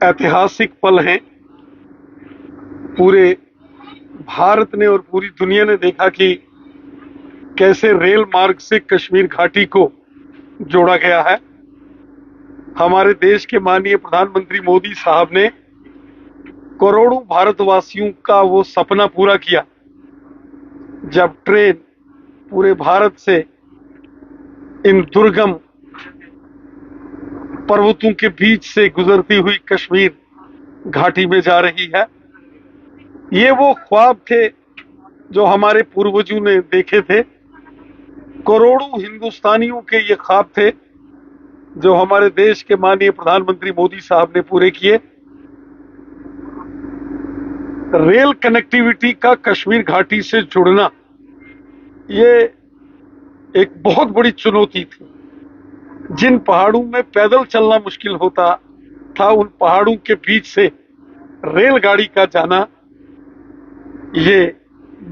ऐतिहासिक पल हैं। पूरे भारत ने और पूरी दुनिया ने देखा कि कैसे रेल मार्ग से कश्मीर घाटी को जोड़ा गया है। हमारे देश के माननीय प्रधानमंत्री मोदी साहब ने करोड़ों भारतवासियों का वो सपना पूरा किया जब ट्रेन पूरे भारत से इन दुर्गम पर्वतों के बीच से गुजरती हुई कश्मीर घाटी में जा रही है। ये वो ख्वाब थे जो हमारे पूर्वजों ने देखे थे। करोड़ों हिंदुस्तानियों के ये ख्वाब थे जो हमारे देश के माननीय प्रधानमंत्री मोदी साहब ने पूरे किए। रेल कनेक्टिविटी का कश्मीर घाटी से जुड़ना ये एक बहुत बड़ी चुनौती थी। जिन पहाड़ों में पैदल चलना मुश्किल होता था, उन पहाड़ों के बीच से रेलगाड़ी का जाना ये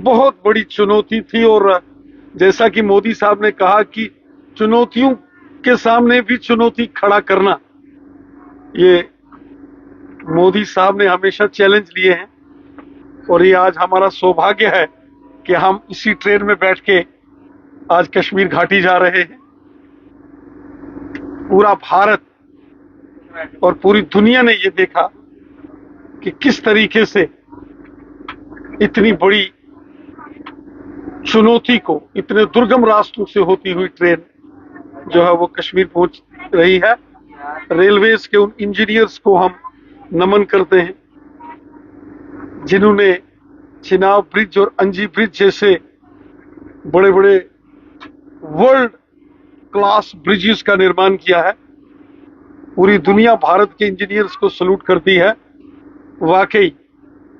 बहुत बड़ी चुनौती थी। और जैसा कि मोदी साहब ने कहा कि चुनौतियों के सामने भी चुनौती खड़ा करना, ये मोदी साहब ने हमेशा चैलेंज लिए हैं। और ये आज हमारा सौभाग्य है कि हम इसी ट्रेन में बैठ के आज कश्मीर घाटी जा रहे हैं। पूरा भारत और पूरी दुनिया ने ये देखा कि किस तरीके से इतनी बड़ी चुनौती को इतने दुर्गम रास्तों से होती हुई ट्रेन जो है वो कश्मीर पहुंच रही है। रेलवेज के उन इंजीनियर्स को हम नमन करते हैं जिन्होंने चिनाब ब्रिज और अंजी ब्रिज जैसे बड़े बड़े वर्ल्ड क्लास ब्रिजेस का निर्माण किया है। पूरी दुनिया भारत के इंजीनियर्स को सल्यूट करती है। वाकई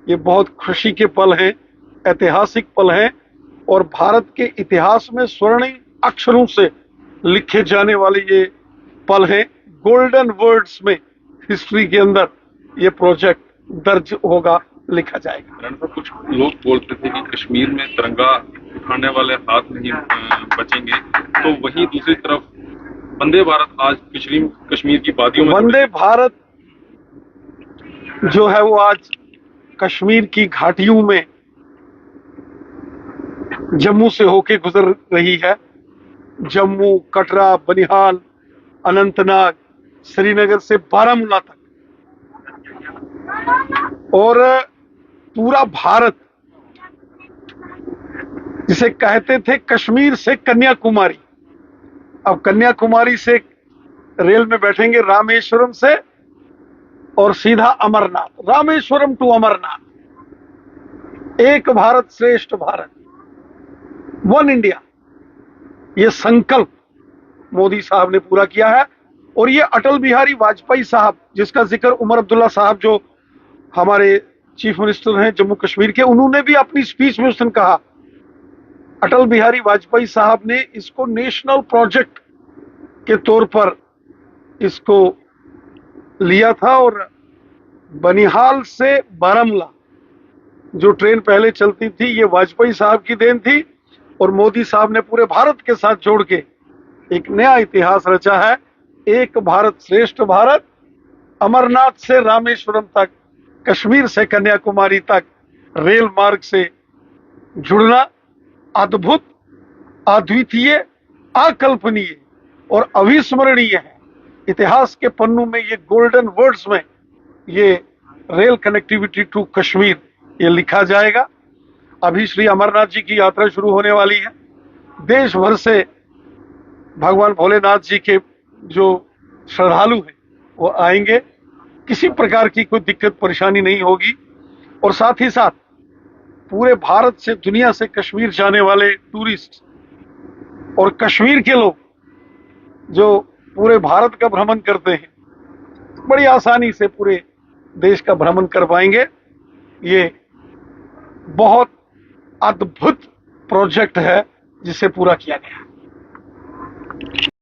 ये बहुत खुशी के पल हैं, ऐतिहासिक पल हैं और भारत के इतिहास में स्वर्णिम अक्षरों से लिखे जाने वाले ये पल हैं। गोल्डन वर्ड्स में हिस्ट्री के अंदर ये प्रोजेक्ट दर्ज होगा, लिखा जाएगा। राणा साहब, कुछ लोग बोलते थे कि कश्मीर में तिरंगा उठाने वाले हाथ नहीं बचेंगे, तो वहीं दूसरी तरफ वंदे भारत आज कश्मीर की वादियों में वंदे भारत जो है वो आज कश्मीर की घाटियों में जम्मू से होके गुजर रही है। जम्मू, कटरा, बनिहाल, अनंतनाग, श्रीनगर से बारामूला तक और पूरा भारत, जिसे कहते थे कश्मीर से कन्याकुमारी, अब कन्याकुमारी से रेल में बैठेंगे रामेश्वरम से और सीधा अमरनाथ, रामेश्वरम टू अमरनाथ। एक भारत श्रेष्ठ भारत, वन इंडिया, ये संकल्प मोदी साहब ने पूरा किया है। और ये अटल बिहारी वाजपेयी साहब, जिसका जिक्र उमर अब्दुल्ला साहब जो हमारे चीफ मिनिस्टर हैं जम्मू कश्मीर के, उन्होंने भी अपनी स्पीच में उस दिन कहा, अटल बिहारी वाजपेयी साहब ने इसको नेशनल प्रोजेक्ट के तौर पर इसको लिया था। और बनिहाल से बारामूला जो ट्रेन पहले चलती थी, ये वाजपेयी साहब की देन थी और मोदी साहब ने पूरे भारत के साथ जोड़ के एक नया इतिहास रचा है। एक भारत श्रेष्ठ भारत, अमरनाथ से रामेश्वरम तक, कश्मीर से कन्याकुमारी तक रेल मार्ग से जुड़ना अद्भुत, अद्वितीय, अकल्पनीय और अविस्मरणीय है। इतिहास के पन्नों में ये गोल्डन वर्ड्स में ये रेल कनेक्टिविटी टू कश्मीर ये लिखा जाएगा। अभी श्री अमरनाथ जी की यात्रा शुरू होने वाली है। देश भर से भगवान भोलेनाथ जी के जो श्रद्धालु हैं वो आएंगे। किसी प्रकार की कोई दिक्कत परेशानी नहीं होगी। और साथ ही साथ पूरे भारत से, दुनिया से कश्मीर जाने वाले टूरिस्ट और कश्मीर के लोग जो पूरे भारत का भ्रमण करते हैं, बड़ी आसानी से पूरे देश का भ्रमण कर पाएंगे। ये बहुत अद्भुत प्रोजेक्ट है जिसे पूरा किया गया।